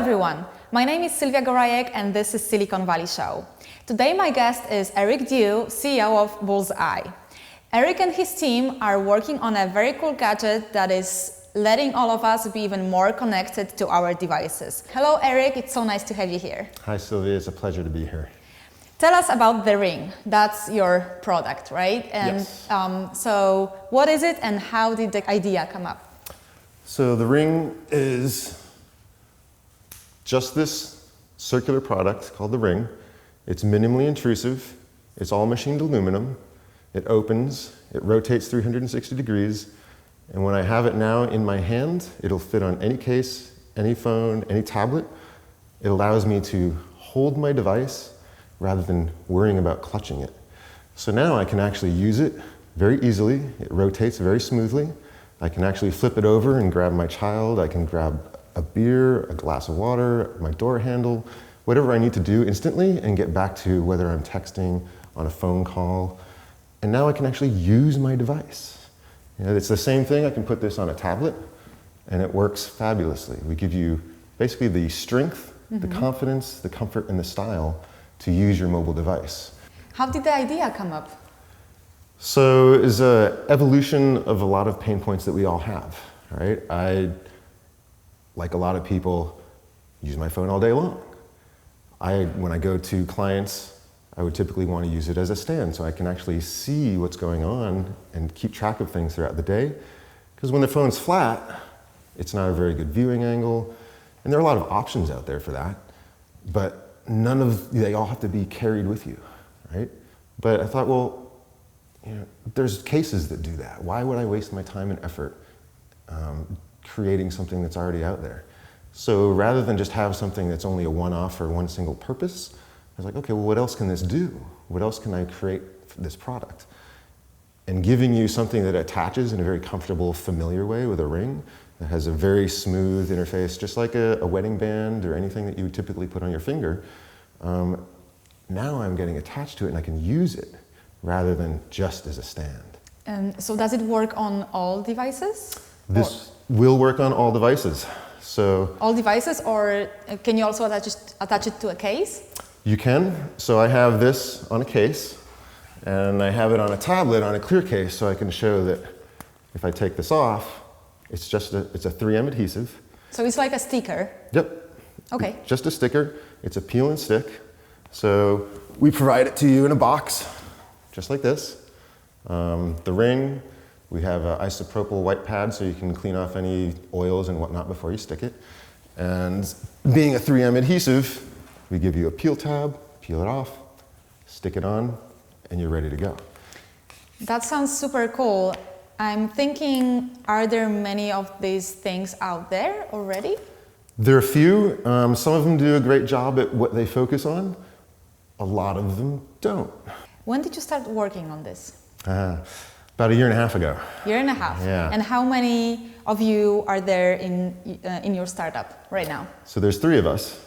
everyone, my name is Sylwia Gorajek and this is Silicon Valley Show. Today my guest is Eric Dew, CEO of Bullseye. Eric and his team are working on a very cool gadget that is letting all of us be even more connected to our devices. Hello Eric, it's so nice to have you here. Hi Sylvia, it's a pleasure to be here. Tell us about the RiNG. That's your product, right? And yes. So what is it and how did the idea come up? So the RiNG is just this circular product called the RiNG. It's minimally intrusive. It's all machined aluminum. It opens, it rotates 360 degrees. And when I have it now in my hand, it'll fit on any case, any phone, any tablet. It allows me to hold my device rather than worrying about clutching it. So now I can actually use it very easily. It rotates very smoothly. I can actually flip it over and grab my child. I can grab a beer, a glass of water, my door handle, whatever I need to do instantly and get back to whether I'm texting, on a phone call. And now I can actually use my device. You know, it's the same thing. I can put this on a tablet and it works fabulously. We give you basically the strength, the confidence, the comfort, and the style to use your mobile device. How did the idea come up? So it's an evolution of a lot of pain points that we all have, right? I, like a lot of people, use my phone all day long. When I go to clients, I would typically want to use it as a stand so I can actually see what's going on and keep track of things throughout the day. Because when the phone's flat, it's not a very good viewing angle, and there are a lot of options out there for that, but they all have to be carried with you, right? But I thought, well, you know, there's cases that do that. Why would I waste my time and effort creating something that's already out there? So rather than just have something that's only a one-off for one single purpose, I was like, okay, well, what else can this do? What else can I create for this product? And giving you something that attaches in a very comfortable, familiar way with a ring that has a very smooth interface, just like a wedding band or anything that you would typically put on your finger. Now I'm getting attached to it and I can use it rather than just as a stand. So does it work on all devices? This will work on all devices. So all devices, or can you also attach it to a case? You can. So I have this on a case, and I have it on a tablet on a clear case, so I can show that if I take this off, it's a 3M adhesive. So it's like a sticker? Yep. Okay. Just a sticker. It's a peel and stick. So we provide it to you in a box, just like this. The RiNG, we have an isopropyl white pad so you can clean off any oils and whatnot before you stick it. And being a 3M adhesive, we give you a peel tab, peel it off, stick it on, and you're ready to go. That sounds super cool. I'm thinking, are there many of these things out there already? There are a few. Some of them do a great job at what they focus on. A lot of them don't. When did you start working on this? About a year and a half ago. Year and a half? Yeah. And how many of you are there in your startup right now? So there's 3 of us.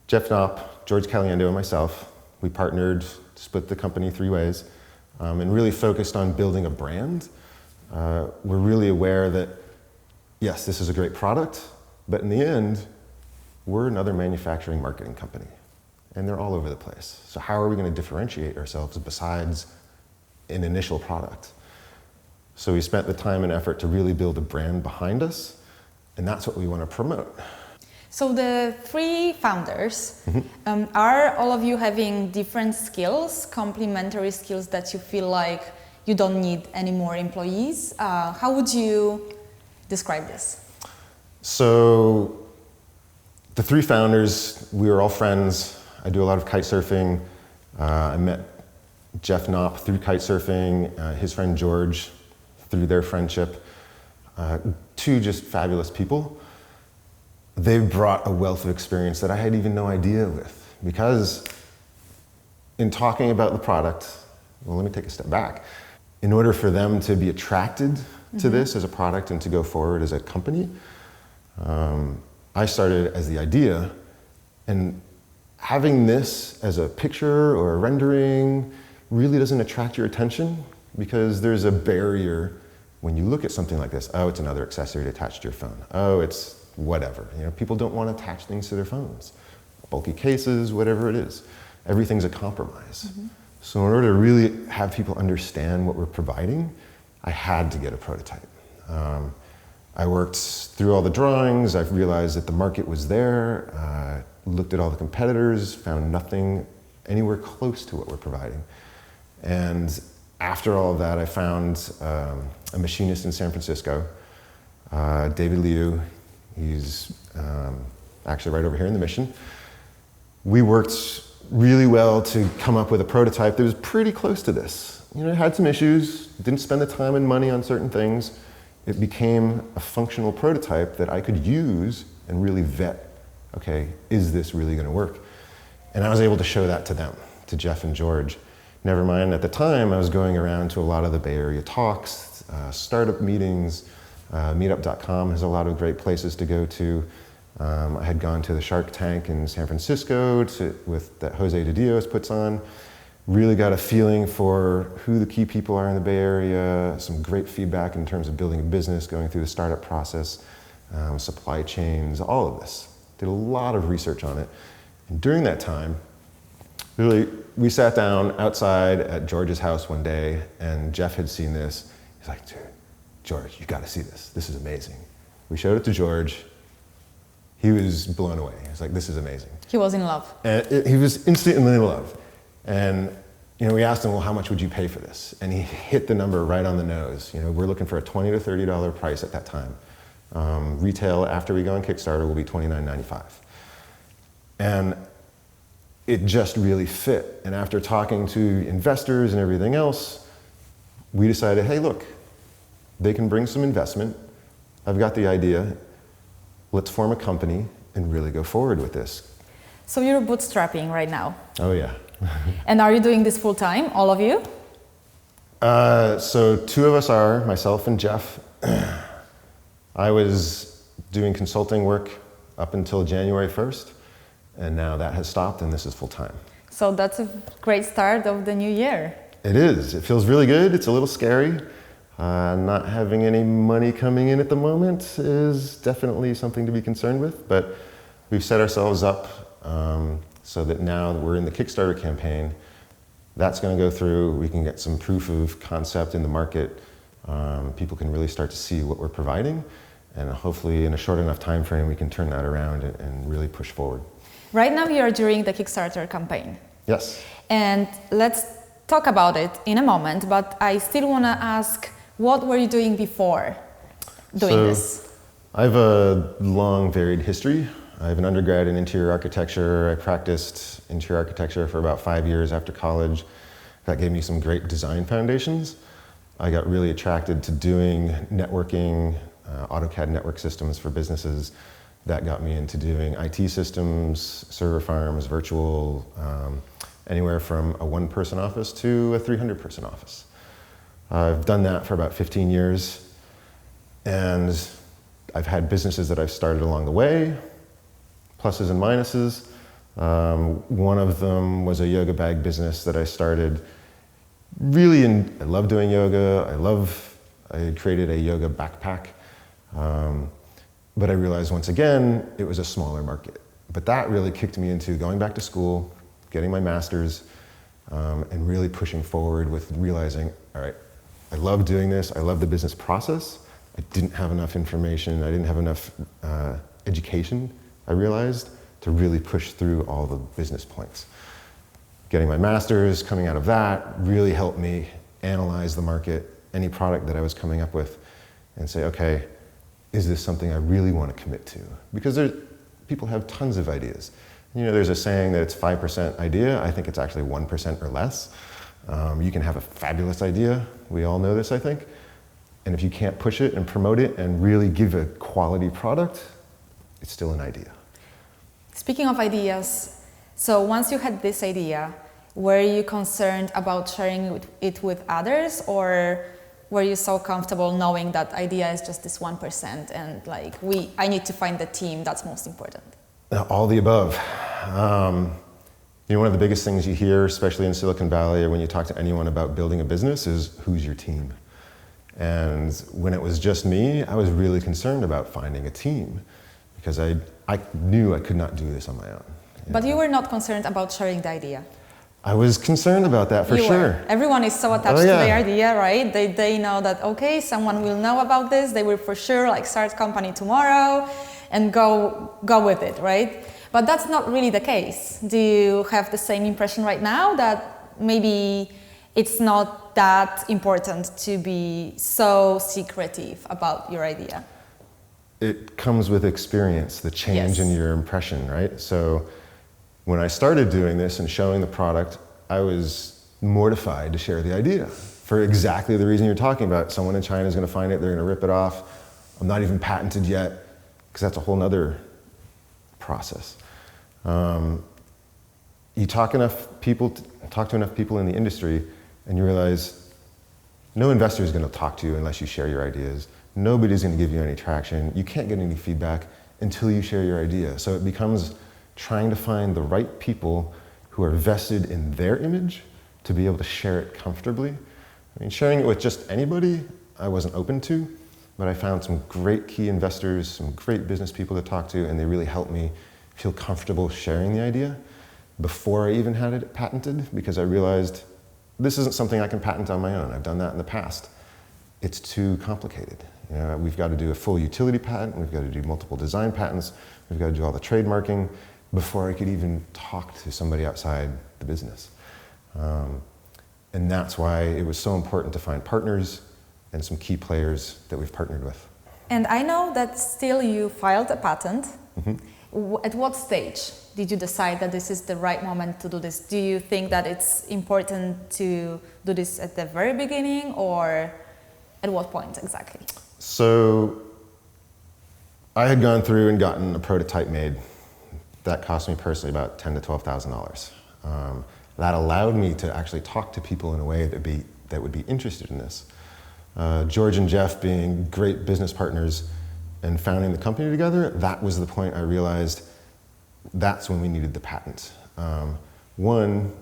Jeff Knopp, George Caliendo, and myself. We partnered, split the company 3 ways, and really focused on building a brand. We're really aware that, yes, this is a great product, but in the end, we're another manufacturing marketing company, and they're all over the place. So how are we going to differentiate ourselves besides an initial product? So we spent the time and effort to really build a brand behind us, and that's what we want to promote. So the 3 founders, are all of you having different skills, complementary skills that you feel like you don't need any more employees? How would you describe this? So the 3 founders, we were all friends. I do a lot of kite surfing. I met Jeff Knopp through kite surfing, his friend George through their friendship. 2 just fabulous people. They brought a wealth of experience that I had even no idea with, because in talking about the product, well, let me take a step back. In order for them to be attracted to this as a product and to go forward as a company, I started as the idea, and having this as a picture or a rendering really doesn't attract your attention because there's a barrier when you look at something like this. Oh, it's another accessory to attach to your phone. Oh, it's whatever. You know, people don't want to attach things to their phones. Bulky cases, whatever it is. Everything's a compromise. So in order to really have people understand what we're providing, I had to get a prototype. I worked through all the drawings. I've realized that the market was there. Looked at all the competitors, found nothing anywhere close to what we're providing. And after all of that, I found a machinist in San Francisco, David Liu. He's actually right over here in the mission. We worked really well to come up with a prototype that was pretty close to this. You know, it had some issues, didn't spend the time and money on certain things. It became a functional prototype that I could use and really vet, okay, is this really gonna work? And I was able to show that to them, to Jeff and George. Never mind, at the time, I was going around to a lot of the Bay Area talks, startup meetings. Meetup.com has a lot of great places to go to. I had gone to the Shark Tank in San Francisco that Jose de Dios puts on. Really got a feeling for who the key people are in the Bay Area, some great feedback in terms of building a business, going through the startup process, supply chains, all of this. Did a lot of research on it. And during that time, really, we sat down outside at George's house one day, and Jeff had seen this. He's like, dude, George, you gotta see this. This is amazing. We showed it to George. He was blown away. He was like, this is amazing. He was in love. And he was instantly in love. And you know, we asked him, well, how much would you pay for this? And he hit the number right on the nose. You know, we're looking for a $20 to $30 price at that time. Retail, after we go on Kickstarter, will be $29.95. And it just really fit. And after talking to investors and everything else, we decided, hey, look, they can bring some investment. I've got the idea. Let's form a company and really go forward with this. So you're bootstrapping right now? Oh, yeah. And are you doing this full time, all of you? So two of us are, myself and Jeff. I was doing consulting work up until January 1st, and now that has stopped and this is full time. So that's a great start of the new year. It is. It feels really good. It's a little scary. Not having any money coming in at the moment is definitely something to be concerned with, but we've set ourselves up so that now that we're in the Kickstarter campaign, that's going to go through. We can get some proof of concept in the market. People can really start to see what we're providing, and hopefully in a short enough time frame we can turn that around and really push forward. Right now you're during the Kickstarter campaign. Yes. And let's talk about it in a moment, but I still want to ask, what were you doing before doing this? I have a long, varied history. I have an undergrad in interior architecture. I practiced interior architecture for about 5 years after college. That gave me some great design foundations. I got really attracted to doing networking, AutoCAD network systems for businesses. That got me into doing IT systems, server farms, virtual, anywhere from a one-person office to a 300-person office. I've done that for about 15 years, and I've had businesses that I've started along the way, pluses and minuses. One of them was a yoga bag business that I started I love doing yoga. I created a yoga backpack, but I realized once again, it was a smaller market. But that really kicked me into going back to school, getting my master's, and really pushing forward with realizing, all right, I love doing this. I love the business process. I didn't have enough information. I didn't have enough education, I realized, to really push through all the business points. Getting my master's, coming out of that, really helped me analyze the market, any product that I was coming up with, and say, okay, is this something I really want to commit to? Because people have tons of ideas. You know, there's a saying that it's 5% idea. I think it's actually 1% or less. You can have a fabulous idea. We all know this, I think. And if you can't push it and promote it and really give a quality product, it's still an idea. Speaking of ideas, so once you had this idea, were you concerned about sharing it with others, or were you so comfortable knowing that idea is just this 1% and like, I need to find the team that's most important? All the above. You know, one of the biggest things you hear, especially in Silicon Valley or when you talk to anyone about building a business, is who's your team? And when it was just me, I was really concerned about finding a team. because I knew I could not do this on my own. But you were not concerned about sharing the idea. I was concerned about that for sure. Everyone is so attached to the idea, right? They know that, okay, someone will know about this. They will for sure like start company tomorrow and go with it, right? But that's not really the case. Do you have the same impression right now that maybe it's not that important to be so secretive about your idea? It comes with experience, the change in your impression, right? So when I started doing this and showing the product, I was mortified to share the idea for exactly the reason you're talking about. Someone in China is going to find it, they're going to rip it off. I'm not even patented yet, because that's a whole nother process. You talk to enough people in the industry, and you realize no investor is going to talk to you unless you share your ideas. Nobody's going to give you any traction. You can't get any feedback until you share your idea. So it becomes trying to find the right people who are vested in their image to be able to share it comfortably. I mean, sharing it with just anybody, I wasn't open to, but I found some great key investors, some great business people to talk to, and they really helped me feel comfortable sharing the idea before I even had it patented, because I realized this isn't something I can patent on my own. I've done that in the past. It's too complicated. You know, we've got to do a full utility patent, we've got to do multiple design patents, we've got to do all the trademarking before I could even talk to somebody outside the business. And that's why it was so important to find partners and some key players that we've partnered with. And I know that still you filed a patent. Mm-hmm. At what stage did you decide that this is the right moment to do this? Do you think that it's important to do this at the very beginning, or at what point exactly? So I had gone through and gotten a prototype made. That cost me personally about $10,000 to $12,000. That allowed me to actually talk to people in a way that would be interested in this. George and Jeff being great business partners and founding the company together, that was the point I realized that's when we needed the patent. One,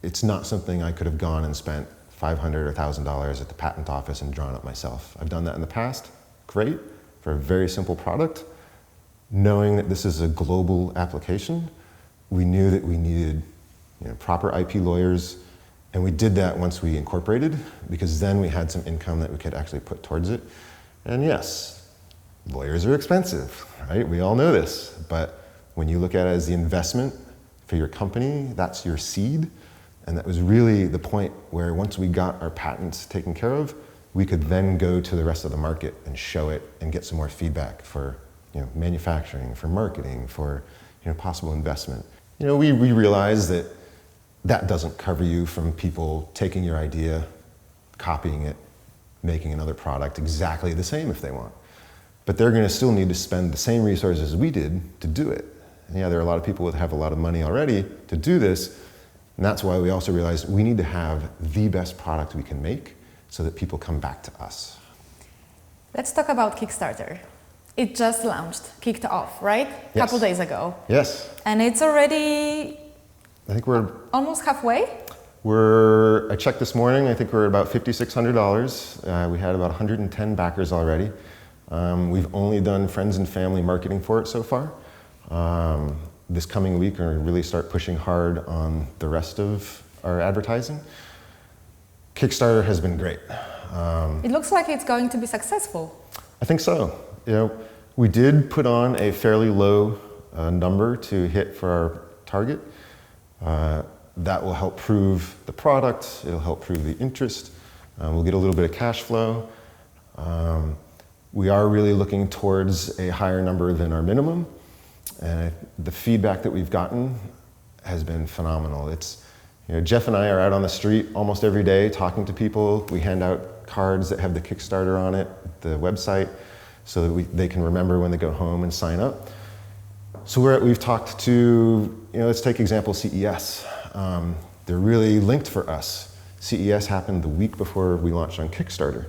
it's not something I could have gone and spent $500 or $1,000 at the patent office and drawn up myself. I've done that in the past, great, for a very simple product. Knowing that this is a global application, we knew that we needed proper IP lawyers, and we did that once we incorporated, because then we had some income that we could actually put towards it. And yes, lawyers are expensive, right? We all know this, but when you look at it as the investment for your company, that's your seed, and that was really the point where once we got our patents taken care of, we could then go to the rest of the market and show it and get some more feedback for manufacturing, for marketing, for possible investment. We realize that that doesn't cover you from people taking your idea, copying it, making another product exactly the same if they want. But they're going to still need to spend the same resources we did to do it. And yeah, there are a lot of people that have a lot of money already to do this, and that's why we also realized we need to have the best product we can make so that people come back to us. Let's talk about Kickstarter. It just launched, kicked off, right? Yes. A couple days ago. Yes. And it's already, I think we're almost halfway? I checked this morning, I think we're at about $5,600. We had about 110 backers already. We've only done friends and family marketing for it so far. This coming week, we're going to really start pushing hard on the rest of our advertising. Kickstarter has been great. It looks like it's going to be successful. I think so. We did put on a fairly low number to hit for our target. That will help prove the product, it'll help prove the interest. We'll get a little bit of cash flow. We are really looking towards a higher number than our minimum. And the feedback that we've gotten has been phenomenal. Jeff and I are out on the street almost every day talking to people. We hand out cards that have the Kickstarter on it, the website, so that they can remember when they go home and sign up. So we've talked to, let's take example CES. They're really linked for us. CES happened the week before we launched on Kickstarter.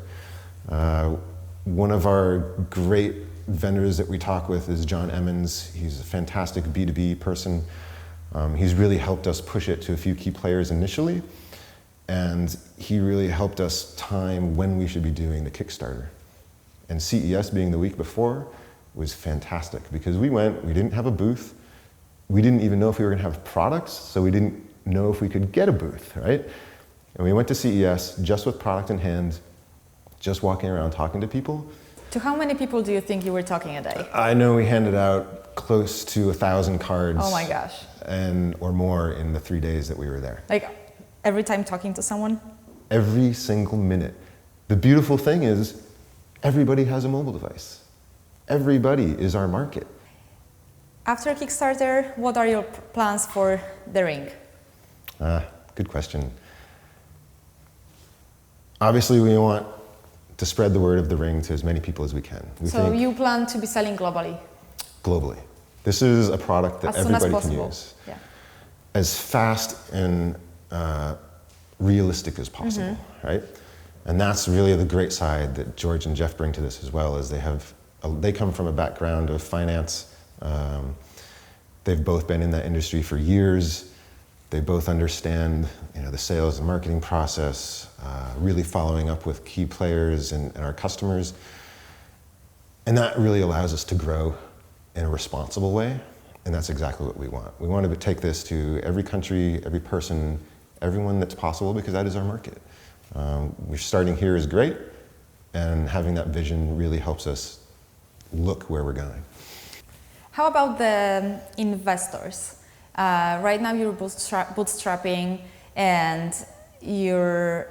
One of our great vendors that we talk with is John Emmons. He's a fantastic B2B person. He's really helped us push it to a few key players initially, and he really helped us time when we should be doing the Kickstarter. And CES being the week before, was fantastic because we didn't have a booth. We didn't even know if we were going to have products, so we didn't know if we could get a booth, right? And we went to CES just with product in hand, just walking around talking to people. To how many people do you think you were talking a day? I know we handed out close to 1,000 cards. Oh my gosh. Or more in the 3 days that we were there. Like every time talking to someone? Every single minute. The beautiful thing is everybody has a mobile device. Everybody is our market. After Kickstarter, what are your plans for the RiNG? Good question. Obviously, we want to spread the word of the RiNG to as many people as we can. So you plan to be selling globally? Globally. This is a product that everybody can use. Yeah. As fast and realistic as possible, right? And that's really the great side that George and Jeff bring to this as well, is they come from a background of finance. They've both been in that industry for years. They both understand, the sales and marketing process, really following up with key players and our customers. And that really allows us to grow in a responsible way. And that's exactly what we want. We want to take this to every country, every person, everyone that's possible, because that is our market. We're starting here is great, and having that vision really helps us look where we're going. How about the investors? Right now you're bootstrapping and you're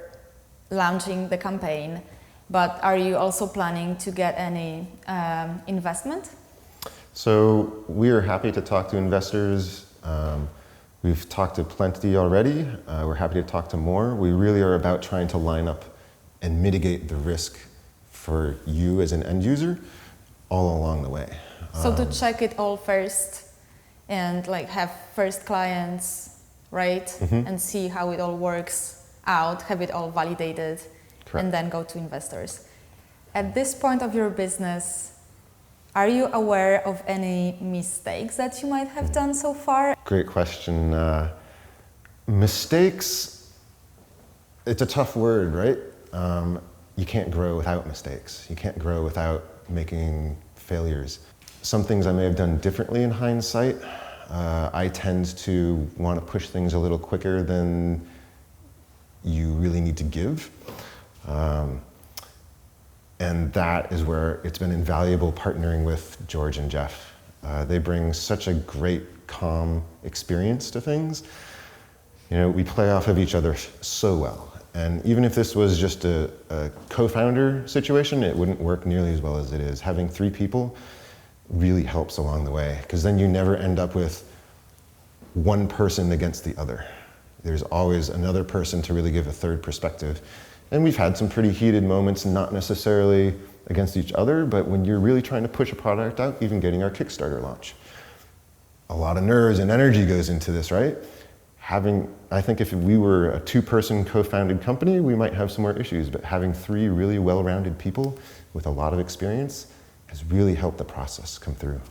launching the campaign, but are you also planning to get any investment? So we are happy to talk to investors. We've talked to plenty already. We're happy to talk to more. We really are about trying to line up and mitigate the risk for you as an end user all along the way. So to check it all first and have first clients, right? And see how it all works out, have it all validated. Correct. And then go to investors. At this point of your business, are you aware of any mistakes that you might have done so far? Great question. Mistakes, it's a tough word, right? You can't grow without mistakes. You can't grow without making failures. Some things I may have done differently in hindsight. I tend to want to push things a little quicker than you really need to give. And that is where it's been invaluable partnering with George and Jeff. They bring such a great, calm experience to things. We play off of each other so well. And even if this was just a co-founder situation, it wouldn't work nearly as well as it is. Having 3 people really helps along the way, because then you never end up with one person against the other. There's always another person to really give a third perspective. And we've had some pretty heated moments, not necessarily against each other, but when you're really trying to push a product out, even getting our Kickstarter launch. A lot of nerves and energy goes into this, right? I think if we were a 2-person co-founded company, we might have some more issues, but having 3 really well-rounded people with a lot of experience has really helped the process come through.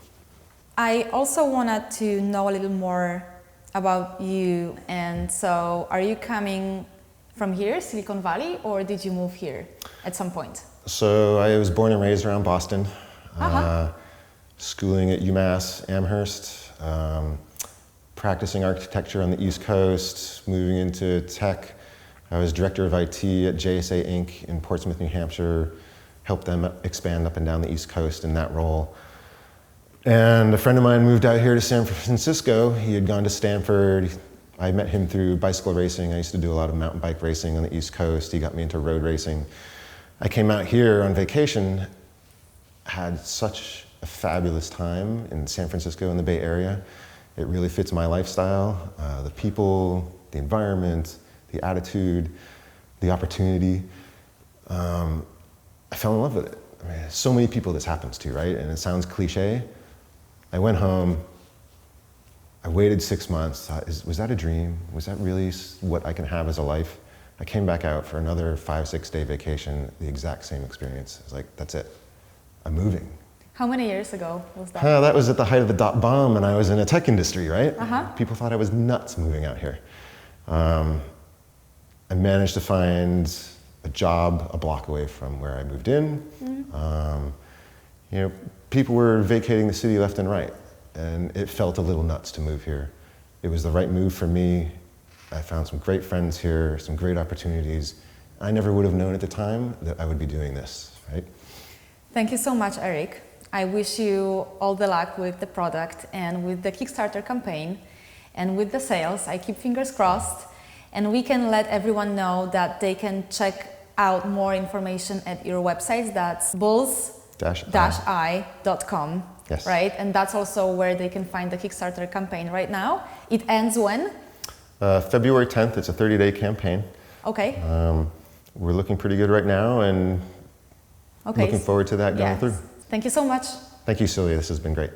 I also wanted to know a little more about you. And so are you coming from here, Silicon Valley, or did you move here at some point? So I was born and raised around Boston, schooling at UMass Amherst, practicing architecture on the East Coast, moving into tech. I was director of IT at JSA Inc. in Portsmouth, New Hampshire, helped them expand up and down the East Coast in that role. And a friend of mine moved out here to San Francisco. He had gone to Stanford. I met him through bicycle racing. I used to do a lot of mountain bike racing on the East Coast. He got me into road racing. I came out here on vacation, had such a fabulous time in San Francisco in the Bay Area. It really fits my lifestyle, the people, the environment, the attitude, the opportunity. I fell in love with it. I mean, so many people this happens to, right? And it sounds cliche. I went home, I waited 6 months, thought, was that a dream? Was that really what I can have as a life? I came back out for another 5-6 day vacation, the exact same experience. I was like, that's it, I'm moving. How many years ago was that? That was at the height of the .bomb, and I was in a tech industry, right? Uh-huh. People thought I was nuts moving out here. I managed to find a job a block away from where I moved in. people were vacating the city left and right, and it felt a little nuts to move here. It was the right move for me. I found some great friends here, some great opportunities. I never would have known at the time that I would be doing this, right? Thank you so much, Eric. I wish you all the luck with the product and with the Kickstarter campaign and with the sales. I keep fingers crossed, and we can let everyone know that they can check out more information at your website. That's bulls-i.com, Yes. right? And that's also where they can find the Kickstarter campaign right now. It ends when? February 10th, it's a 30-day campaign. Okay. We're looking pretty good right now, and looking forward to that going through. Thank you so much. Thank you, Celia. This has been great.